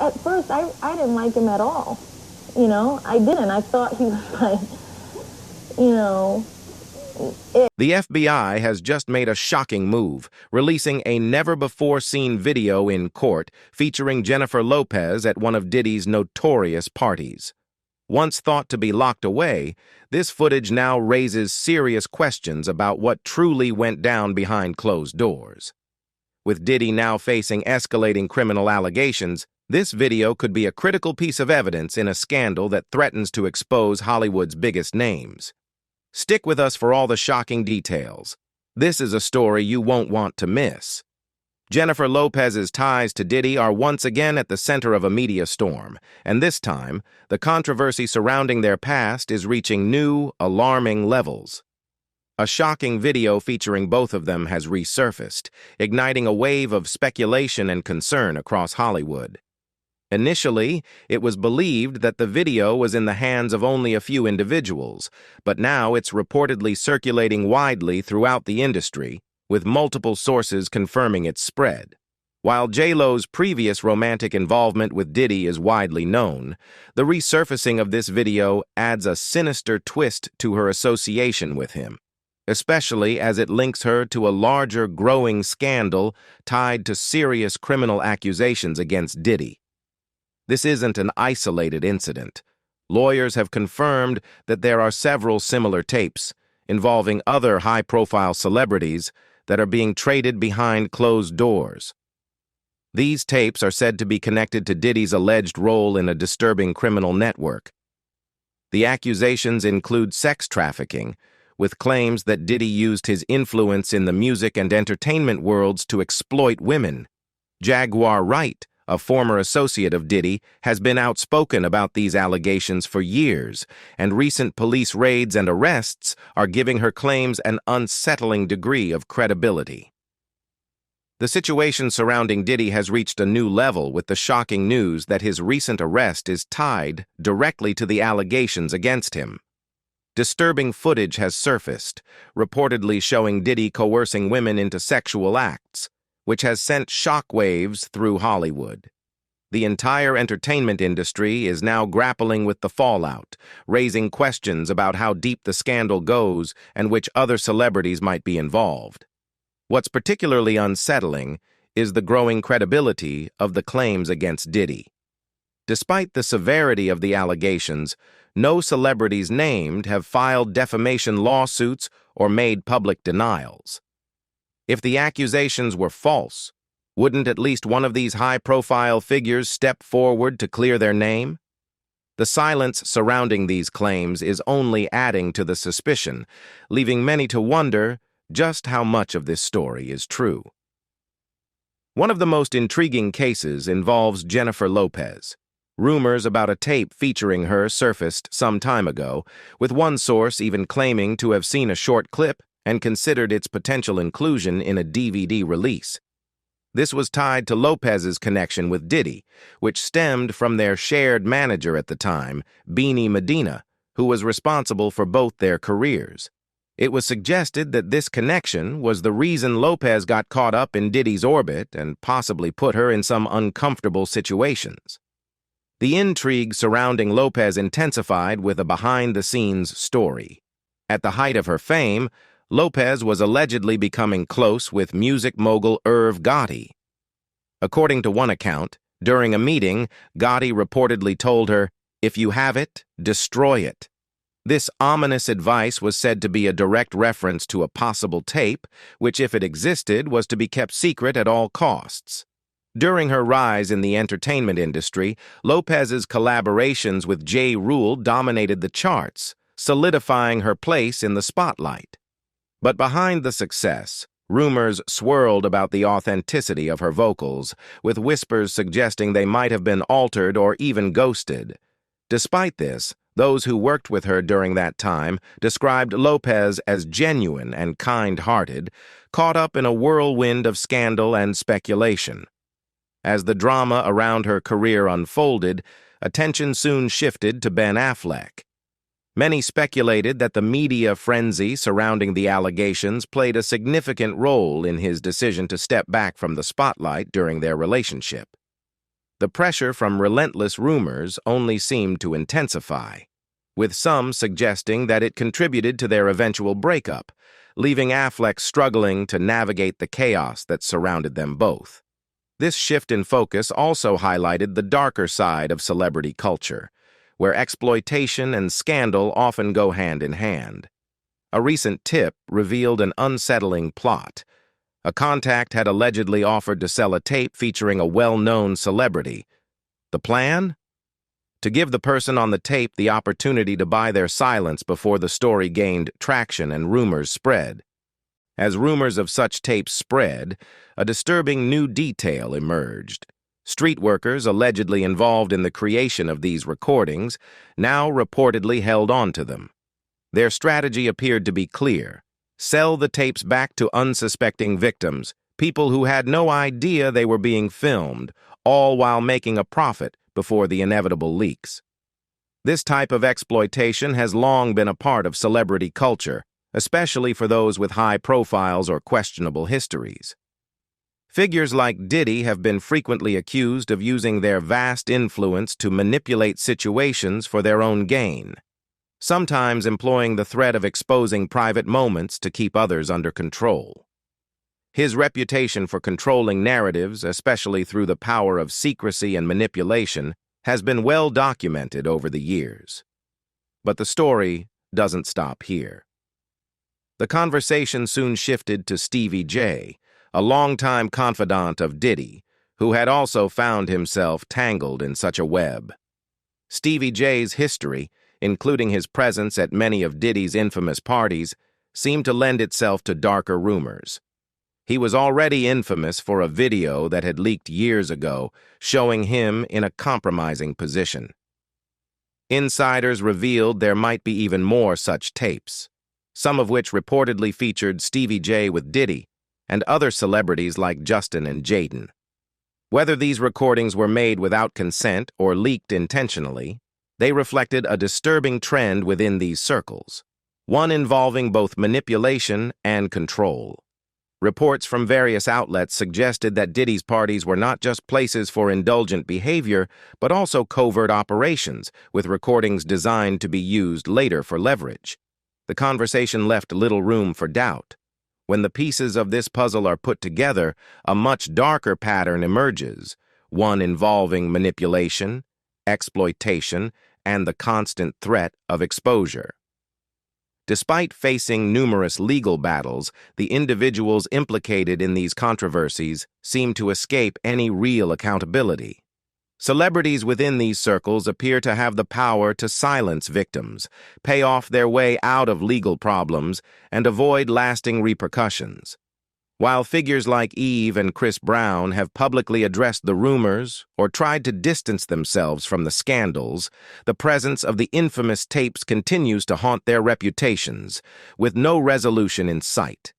at first, I didn't like him at all. You know, I didn't. I thought he was like, you know... The FBI has just made a shocking move, releasing a never-before-seen video in court featuring Jennifer Lopez at one of Diddy's notorious parties. Once thought to be locked away, this footage now raises serious questions about what truly went down behind closed doors. With Diddy now facing escalating criminal allegations, this video could be a critical piece of evidence in a scandal that threatens to expose Hollywood's biggest names. Stick with us for all the shocking details. This is a story you won't want to miss. Jennifer Lopez's ties to Diddy are once again at the center of a media storm, and this time, the controversy surrounding their past is reaching new, alarming levels. A shocking video featuring both of them has resurfaced, igniting a wave of speculation and concern across Hollywood. Initially, it was believed that the video was in the hands of only a few individuals, but now it's reportedly circulating widely throughout the industry, with multiple sources confirming its spread. While J-Lo's previous romantic involvement with Diddy is widely known, the resurfacing of this video adds a sinister twist to her association with him, especially as it links her to a larger, growing scandal tied to serious criminal accusations against Diddy. This isn't an isolated incident. Lawyers have confirmed that there are several similar tapes involving other high-profile celebrities that are being traded behind closed doors. These tapes are said to be connected to Diddy's alleged role in a disturbing criminal network. The accusations include sex trafficking, with claims that Diddy used his influence in the music and entertainment worlds to exploit women. Jaguar Wright, a former associate of Diddy, has been outspoken about these allegations for years, and recent police raids and arrests are giving her claims an unsettling degree of credibility. The situation surrounding Diddy has reached a new level with the shocking news that his recent arrest is tied directly to the allegations against him. Disturbing footage has surfaced, reportedly showing Diddy coercing women into sexual acts, which has sent shockwaves through Hollywood. The entire entertainment industry is now grappling with the fallout, raising questions about how deep the scandal goes and which other celebrities might be involved. What's particularly unsettling is the growing credibility of the claims against Diddy. Despite the severity of the allegations, no celebrities named have filed defamation lawsuits or made public denials. If the accusations were false, wouldn't at least one of these high-profile figures step forward to clear their name? The silence surrounding these claims is only adding to the suspicion, leaving many to wonder just how much of this story is true. One of the most intriguing cases involves Jennifer Lopez. Rumors about a tape featuring her surfaced some time ago, with one source even claiming to have seen a short clip and considered its potential inclusion in a DVD release. This was tied to Lopez's connection with Diddy, which stemmed from their shared manager at the time, Beanie Medina, who was responsible for both their careers. It was suggested that this connection was the reason Lopez got caught up in Diddy's orbit and possibly put her in some uncomfortable situations. The intrigue surrounding Lopez intensified with a behind-the-scenes story. At the height of her fame, Lopez was allegedly becoming close with music mogul Irv Gotti. According to one account, during a meeting, Gotti reportedly told her, "If you have it, destroy it." This ominous advice was said to be a direct reference to a possible tape, which, if it existed, was to be kept secret at all costs. During her rise in the entertainment industry, Lopez's collaborations with Ja Rule dominated the charts, solidifying her place in the spotlight. But behind the success, rumors swirled about the authenticity of her vocals, with whispers suggesting they might have been altered or even ghosted. Despite this, those who worked with her during that time described Lopez as genuine and kind-hearted, caught up in a whirlwind of scandal and speculation. As the drama around her career unfolded, attention soon shifted to Ben Affleck. Many speculated that the media frenzy surrounding the allegations played a significant role in his decision to step back from the spotlight during their relationship. The pressure from relentless rumors only seemed to intensify, with some suggesting that it contributed to their eventual breakup, leaving Affleck struggling to navigate the chaos that surrounded them both. This shift in focus also highlighted the darker side of celebrity culture, where exploitation and scandal often go hand in hand. A recent tip revealed an unsettling plot. A contact had allegedly offered to sell a tape featuring a well-known celebrity. The plan? To give the person on the tape the opportunity to buy their silence before the story gained traction and rumors spread. As rumors of such tapes spread, a disturbing new detail emerged. Street workers allegedly involved in the creation of these recordings now reportedly held on to them. Their strategy appeared to be clear: sell the tapes back to unsuspecting victims, people who had no idea they were being filmed, all while making a profit before the inevitable leaks. This type of exploitation has long been a part of celebrity culture, especially for those with high profiles or questionable histories. Figures like Diddy have been frequently accused of using their vast influence to manipulate situations for their own gain, sometimes employing the threat of exposing private moments to keep others under control. His reputation for controlling narratives, especially through the power of secrecy and manipulation, has been well documented over the years. But the story doesn't stop here. The conversation soon shifted to Stevie J, a longtime confidant of Diddy, who had also found himself tangled in such a web. Stevie J's history, including his presence at many of Diddy's infamous parties, seemed to lend itself to darker rumors. He was already infamous for a video that had leaked years ago, showing him in a compromising position. Insiders revealed there might be even more such tapes, some of which reportedly featured Stevie J with Diddy and other celebrities like Justin and Jaden. Whether these recordings were made without consent or leaked intentionally, they reflected a disturbing trend within these circles, one involving both manipulation and control. Reports from various outlets suggested that Diddy's parties were not just places for indulgent behavior, but also covert operations, with recordings designed to be used later for leverage. The conversation left little room for doubt. When the pieces of this puzzle are put together, a much darker pattern emerges, one involving manipulation, exploitation, and the constant threat of exposure. Despite facing numerous legal battles, the individuals implicated in these controversies seem to escape any real accountability. Celebrities within these circles appear to have the power to silence victims, pay off their way out of legal problems, and avoid lasting repercussions. While figures like Eve and Chris Brown have publicly addressed the rumors or tried to distance themselves from the scandals, the presence of the infamous tapes continues to haunt their reputations, with no resolution in sight.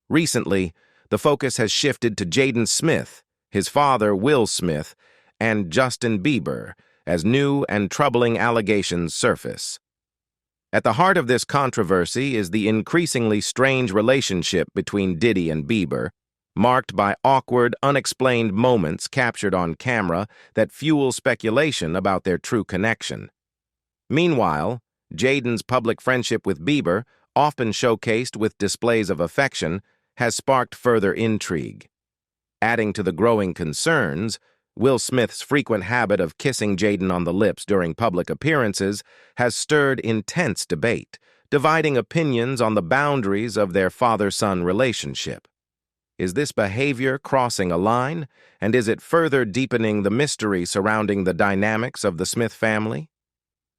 Recently, the focus has shifted to Jaden Smith, his father Will Smith, and Justin Bieber, as new and troubling allegations surface. At the heart of this controversy is the increasingly strange relationship between Diddy and Bieber, marked by awkward, unexplained moments captured on camera that fuel speculation about their true connection. Meanwhile, Jaden's public friendship with Bieber, often showcased with displays of affection, has sparked further intrigue. Adding to the growing concerns, Will Smith's frequent habit of kissing Jaden on the lips during public appearances has stirred intense debate, dividing opinions on the boundaries of their father-son relationship. Is this behavior crossing a line, and is it further deepening the mystery surrounding the dynamics of the Smith family?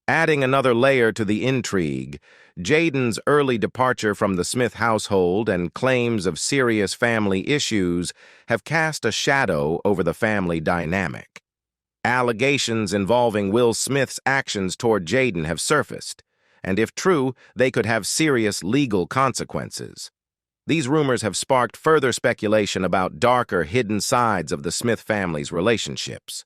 Adding another layer to the intrigue, Jaden's early departure from the Smith household and claims of serious family issues have cast a shadow over the family dynamic. Allegations involving Will Smith's actions toward Jaden have surfaced, and if true, they could have serious legal consequences. These rumors have sparked further speculation about darker, hidden sides of the Smith family's relationships.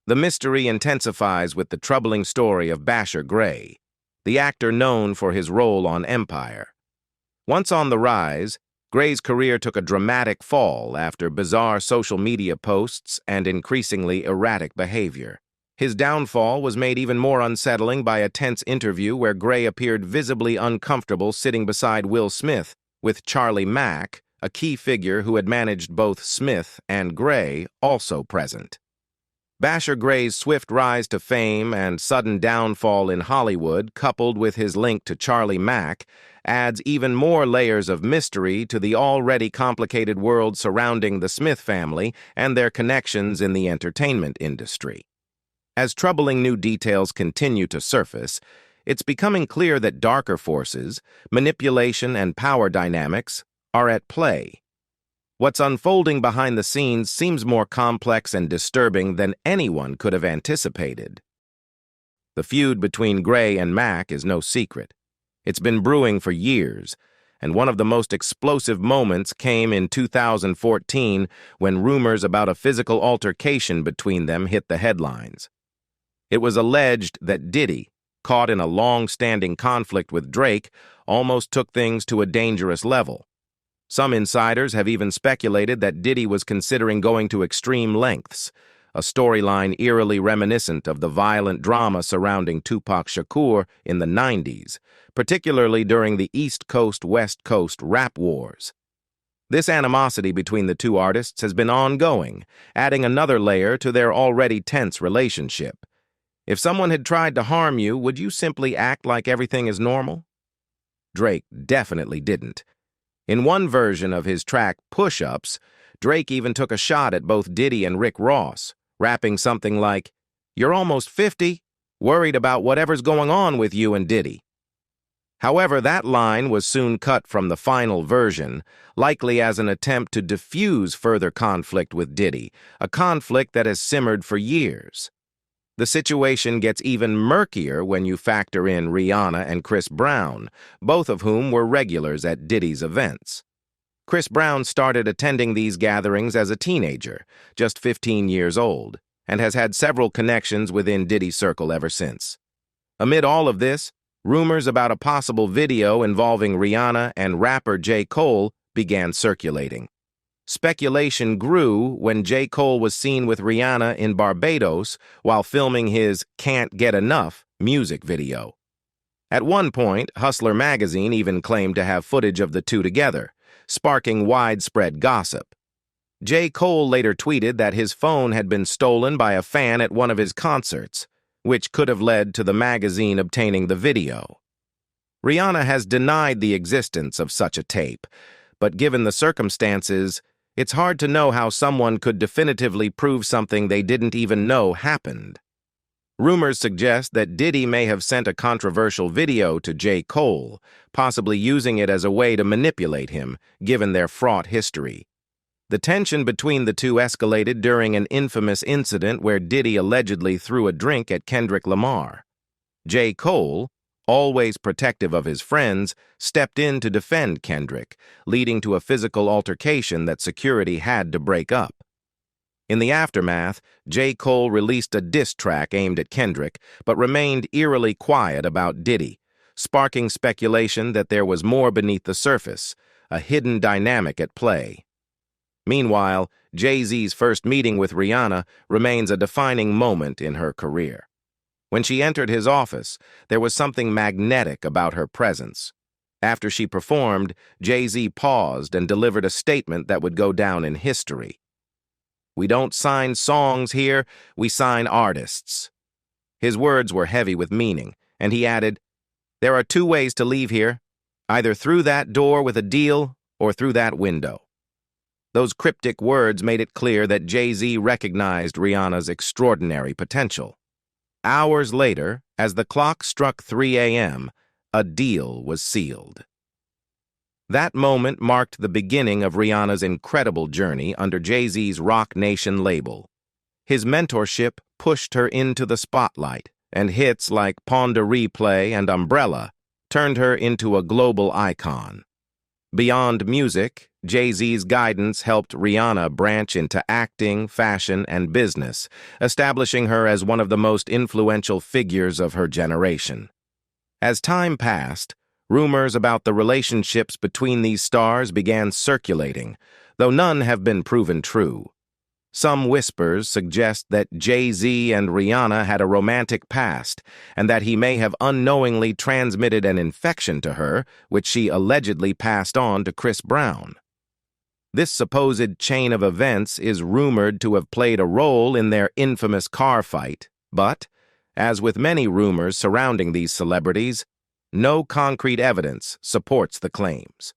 The mystery intensifies with the troubling story of Basher Gray, the actor known for his role on Empire. Once on the rise, Gray's career took a dramatic fall after bizarre social media posts and increasingly erratic behavior. His downfall was made even more unsettling by a tense interview where Gray appeared visibly uncomfortable sitting beside Will Smith, with Charlie Mack, a key figure who had managed both Smith and Gray, also present. Basher Gray's swift rise to fame and sudden downfall in Hollywood, coupled with his link to Charlie Mack, adds even more layers of mystery to the already complicated world surrounding the Smith family and their connections in the entertainment industry. As troubling new details continue to surface, it's becoming clear that darker forces, manipulation, and power dynamics are at play. What's unfolding behind the scenes seems more complex and disturbing than anyone could have anticipated. The feud between Gray and Mack is no secret. It's been brewing for years, and one of the most explosive moments came in 2014 when rumors about a physical altercation between them hit the headlines. It was alleged that Diddy, caught in a long-standing conflict with Drake, almost took things to a dangerous level. Some insiders have even speculated that Diddy was considering going to extreme lengths, a storyline eerily reminiscent of the violent drama surrounding Tupac Shakur in the 90s, particularly during the East Coast-West Coast rap wars. This animosity between the two artists has been ongoing, adding another layer to their already tense relationship. If someone had tried to harm you, would you simply act like everything is normal? Drake definitely didn't. In one version of his track, Push-Ups, Drake even took a shot at both Diddy and Rick Ross, rapping something like, "You're almost 50, worried about whatever's going on with you and Diddy." However, that line was soon cut from the final version, likely as an attempt to diffuse further conflict with Diddy, a conflict that has simmered for years. The situation gets even murkier when you factor in Rihanna and Chris Brown, both of whom were regulars at Diddy's events. Chris Brown started attending these gatherings as a teenager, just 15 years old, and has had several connections within Diddy's circle ever since. Amid all of this, rumors about a possible video involving Rihanna and rapper J. Cole began circulating. Speculation grew when J. Cole was seen with Rihanna in Barbados while filming his Can't Get Enough music video. At one point, Hustler magazine even claimed to have footage of the two together, sparking widespread gossip. J. Cole later tweeted that his phone had been stolen by a fan at one of his concerts, which could have led to the magazine obtaining the video. Rihanna has denied the existence of such a tape, but given the circumstances, it's hard to know how someone could definitively prove something they didn't even know happened. Rumors suggest that Diddy may have sent a controversial video to J. Cole, possibly using it as a way to manipulate him, given their fraught history. The tension between the two escalated during an infamous incident where Diddy allegedly threw a drink at Kendrick Lamar. J. Cole, always protective of his friends, stepped in to defend Kendrick, leading to a physical altercation that security had to break up. In the aftermath, J. Cole released a diss track aimed at Kendrick, but remained eerily quiet about Diddy, sparking speculation that there was more beneath the surface, a hidden dynamic at play. Meanwhile, Jay-Z's first meeting with Rihanna remains a defining moment in her career. When she entered his office, there was something magnetic about her presence. After she performed, Jay-Z paused and delivered a statement that would go down in history. "We don't sign songs here, we sign artists." His words were heavy with meaning, and he added, "There are two ways to leave here, either through that door with a deal or through that window." Those cryptic words made it clear that Jay-Z recognized Rihanna's extraordinary potential. Hours later, as the clock struck 3 a.m., a deal was sealed. That moment marked the beginning of Rihanna's incredible journey under Jay-Z's Roc Nation label. His mentorship pushed her into the spotlight, and hits like Pon de Replay and Umbrella turned her into a global icon. Beyond music, Jay-Z's guidance helped Rihanna branch into acting, fashion, and business, establishing her as one of the most influential figures of her generation. As time passed, Rumors about the relationships between these stars began circulating, though none have been proven true. Some whispers suggest that Jay-Z and Rihanna had a romantic past, and that he may have unknowingly transmitted an infection to her, which she allegedly passed on to Chris Brown. This supposed chain of events is rumored to have played a role in their infamous car fight, but, as with many rumors surrounding these celebrities, no concrete evidence supports the claims.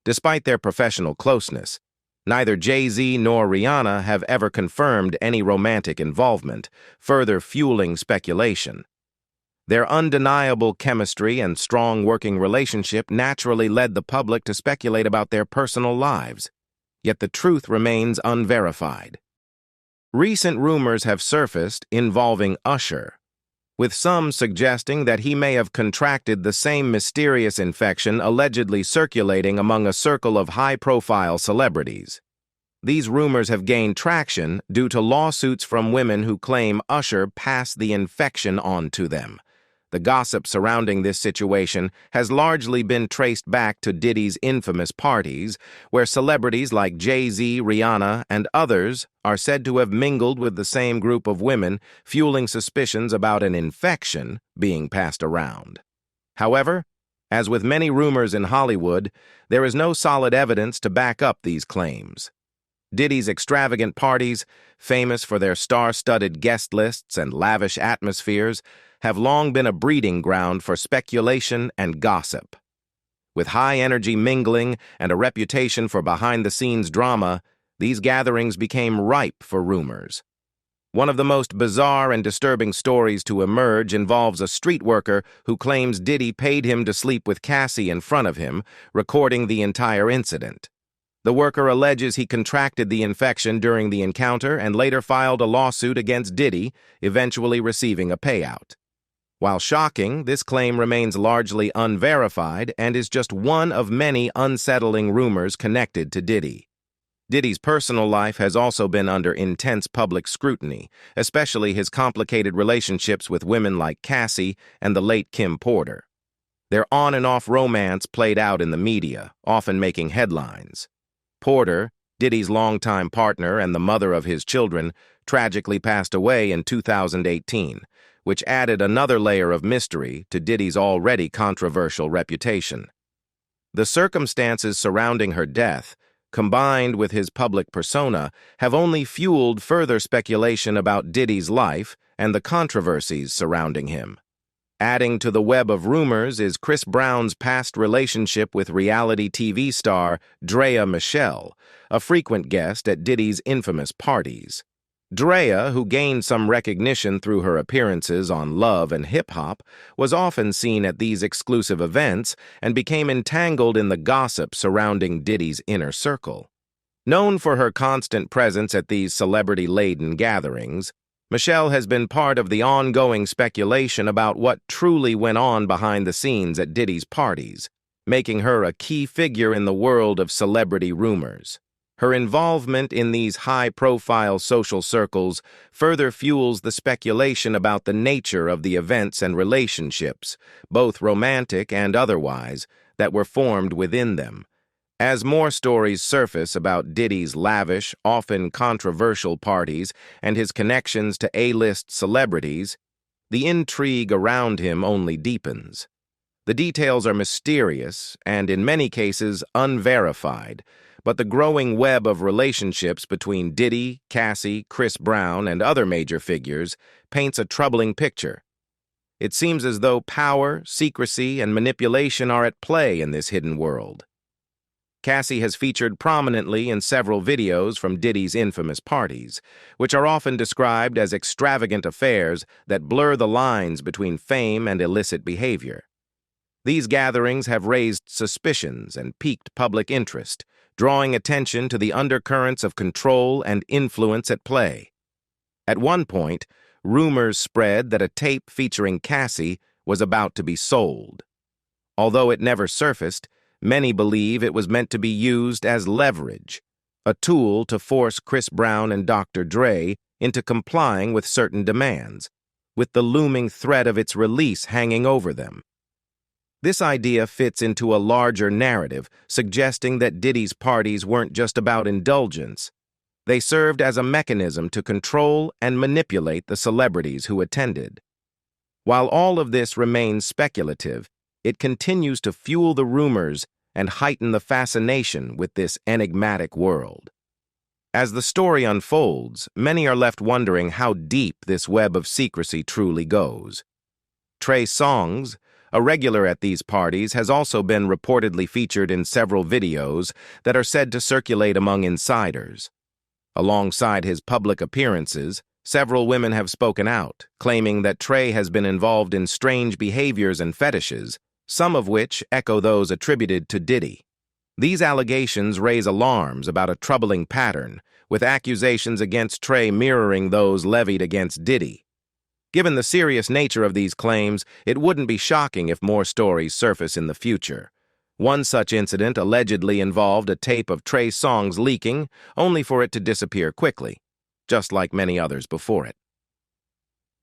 Despite their professional closeness, neither Jay-Z nor Rihanna have ever confirmed any romantic involvement, further fueling speculation. Their undeniable chemistry and strong working relationship naturally led the public to speculate about their personal lives, yet the truth remains unverified. Recent rumors have surfaced involving Usher, with some suggesting that he may have contracted the same mysterious infection allegedly circulating among a circle of high-profile celebrities. These rumors have gained traction due to lawsuits from women who claim Usher passed the infection on to them. The gossip surrounding this situation has largely been traced back to Diddy's infamous parties, where celebrities like Jay-Z, Rihanna, and others are said to have mingled with the same group of women, fueling suspicions about an infection being passed around. However, as with many rumors in Hollywood, there is no solid evidence to back up these claims. Diddy's extravagant parties, famous for their star-studded guest lists and lavish atmospheres, have long been a breeding ground for speculation and gossip. With high-energy mingling and a reputation for behind-the-scenes drama, these gatherings became ripe for rumors. One of the most bizarre and disturbing stories to emerge involves a street worker who claims Diddy paid him to sleep with Cassie in front of him, recording the entire incident. The worker alleges he contracted the infection during the encounter and later filed a lawsuit against Diddy, eventually receiving a payout. While shocking, this claim remains largely unverified and is just one of many unsettling rumors connected to Diddy. Diddy's personal life has also been under intense public scrutiny, especially his complicated relationships with women like Cassie and the late Kim Porter. Their on-and-off romance played out in the media, often making headlines. Porter, Diddy's longtime partner and the mother of his children, tragically passed away in 2018, which added another layer of mystery to Diddy's already controversial reputation. The circumstances surrounding her death, combined with his public persona, have only fueled further speculation about Diddy's life and the controversies surrounding him. Adding to the web of rumors is Chris Brown's past relationship with reality TV star Drea Michelle, a frequent guest at Diddy's infamous parties. Drea, who gained some recognition through her appearances on Love and Hip Hop, was often seen at these exclusive events and became entangled in the gossip surrounding Diddy's inner circle. Known for her constant presence at these celebrity-laden gatherings, Michelle has been part of the ongoing speculation about what truly went on behind the scenes at Diddy's parties, making her a key figure in the world of celebrity rumors. Her involvement in these high-profile social circles further fuels the speculation about the nature of the events and relationships, both romantic and otherwise, that were formed within them. As more stories surface about Diddy's lavish, often controversial parties and his connections to A-list celebrities, the intrigue around him only deepens. The details are mysterious and, in many cases, unverified, but the growing web of relationships between Diddy, Cassie, Chris Brown, and other major figures paints a troubling picture. It seems as though power, secrecy, and manipulation are at play in this hidden world. Cassie has featured prominently in several videos from Diddy's infamous parties, which are often described as extravagant affairs that blur the lines between fame and illicit behavior. These gatherings have raised suspicions and piqued public interest, drawing attention to the undercurrents of control and influence at play. At one point, rumors spread that a tape featuring Cassie was about to be sold. Although it never surfaced, many believe it was meant to be used as leverage, a tool to force Chris Brown and Dr. Dre into complying with certain demands, with the looming threat of its release hanging over them. This idea fits into a larger narrative, suggesting that Diddy's parties weren't just about indulgence. They served as a mechanism to control and manipulate the celebrities who attended. While all of this remains speculative, it continues to fuel the rumors and heighten the fascination with this enigmatic world. As the story unfolds, many are left wondering how deep this web of secrecy truly goes. Trey Songz, a regular at these parties, has also been reportedly featured in several videos that are said to circulate among insiders. Alongside his public appearances, several women have spoken out, claiming that Trey has been involved in strange behaviors and fetishes, some of which echo those attributed to Diddy. These allegations raise alarms about a troubling pattern, with accusations against Trey mirroring those levied against Diddy. Given the serious nature of these claims, it wouldn't be shocking if more stories surface in the future. One such incident allegedly involved a tape of Trey Songz leaking, only for it to disappear quickly, just like many others before it.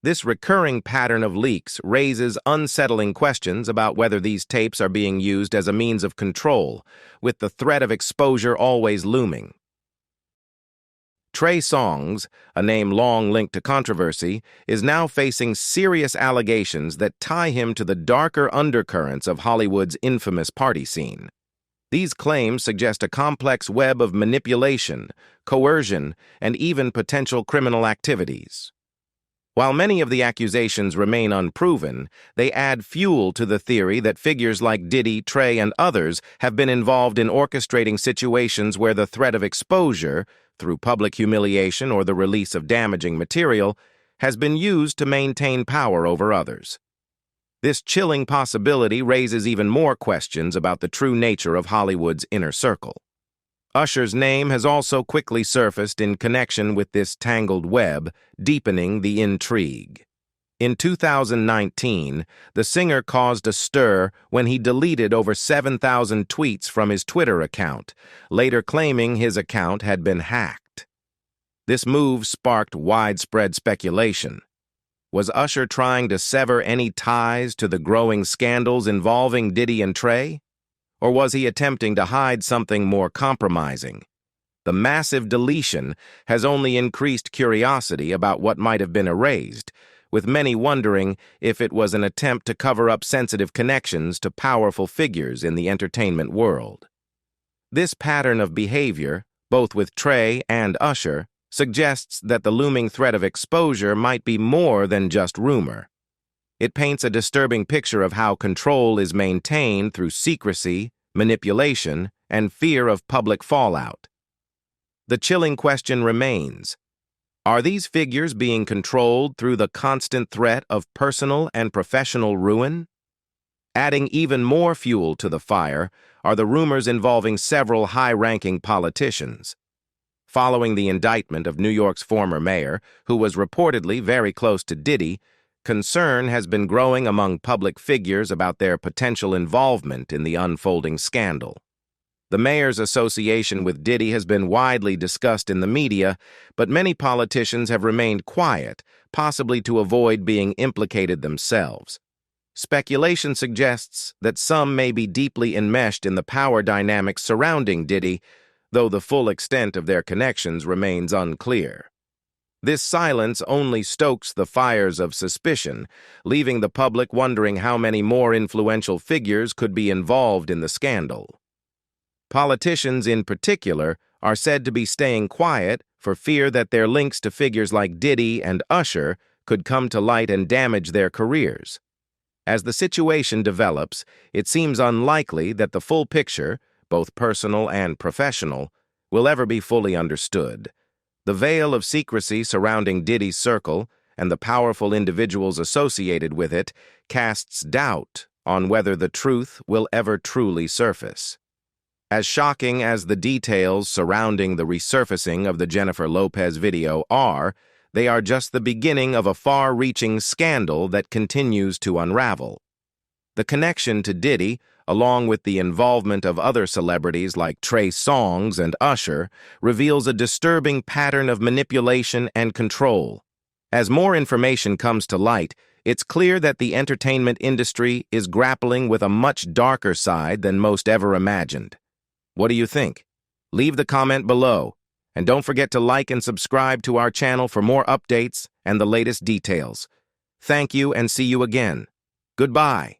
This recurring pattern of leaks raises unsettling questions about whether these tapes are being used as a means of control, with the threat of exposure always looming. Trey Songz, a name long linked to controversy, is now facing serious allegations that tie him to the darker undercurrents of Hollywood's infamous party scene. These claims suggest a complex web of manipulation, coercion, and even potential criminal activities. While many of the accusations remain unproven, they add fuel to the theory that figures like Diddy, Trey, and others have been involved in orchestrating situations where the threat of exposure, through public humiliation or the release of damaging material, has been used to maintain power over others. This chilling possibility raises even more questions about the true nature of Hollywood's inner circle. Usher's name has also quickly surfaced in connection with this tangled web, deepening the intrigue. In 2019, the singer caused a stir when he deleted over 7,000 tweets from his Twitter account, later claiming his account had been hacked. This move sparked widespread speculation. Was Usher trying to sever any ties to the growing scandals involving Diddy and Trey? Or was he attempting to hide something more compromising? The massive deletion has only increased curiosity about what might have been erased, with many wondering if it was an attempt to cover up sensitive connections to powerful figures in the entertainment world. This pattern of behavior, both with Trey and Usher, suggests that the looming threat of exposure might be more than just rumor. It paints a disturbing picture of how control is maintained through secrecy, manipulation, and fear of public fallout. The chilling question remains: are these figures being controlled through the constant threat of personal and professional ruin? Adding even more fuel to the fire are the rumors involving several high-ranking politicians. Following the indictment of New York's former mayor, who was reportedly very close to Diddy, concern has been growing among public figures about their potential involvement in the unfolding scandal. The mayor's association with Diddy has been widely discussed in the media, but many politicians have remained quiet, possibly to avoid being implicated themselves. Speculation suggests that some may be deeply enmeshed in the power dynamics surrounding Diddy, though the full extent of their connections remains unclear. This silence only stokes the fires of suspicion, leaving the public wondering how many more influential figures could be involved in the scandal. Politicians in particular are said to be staying quiet for fear that their links to figures like Diddy and Usher could come to light and damage their careers. As the situation develops, it seems unlikely that the full picture, both personal and professional, will ever be fully understood. The veil of secrecy surrounding Diddy's circle and the powerful individuals associated with it casts doubt on whether the truth will ever truly surface. As shocking as the details surrounding the resurfacing of the Jennifer Lopez video are, they are just the beginning of a far-reaching scandal that continues to unravel. The connection to Diddy, along with the involvement of other celebrities like Trey Songz and Usher, reveals a disturbing pattern of manipulation and control. As more information comes to light, it's clear that the entertainment industry is grappling with a much darker side than most ever imagined. What do you think? Leave the comment below, and don't forget to like and subscribe to our channel for more updates and the latest details. Thank you and see you again. Goodbye.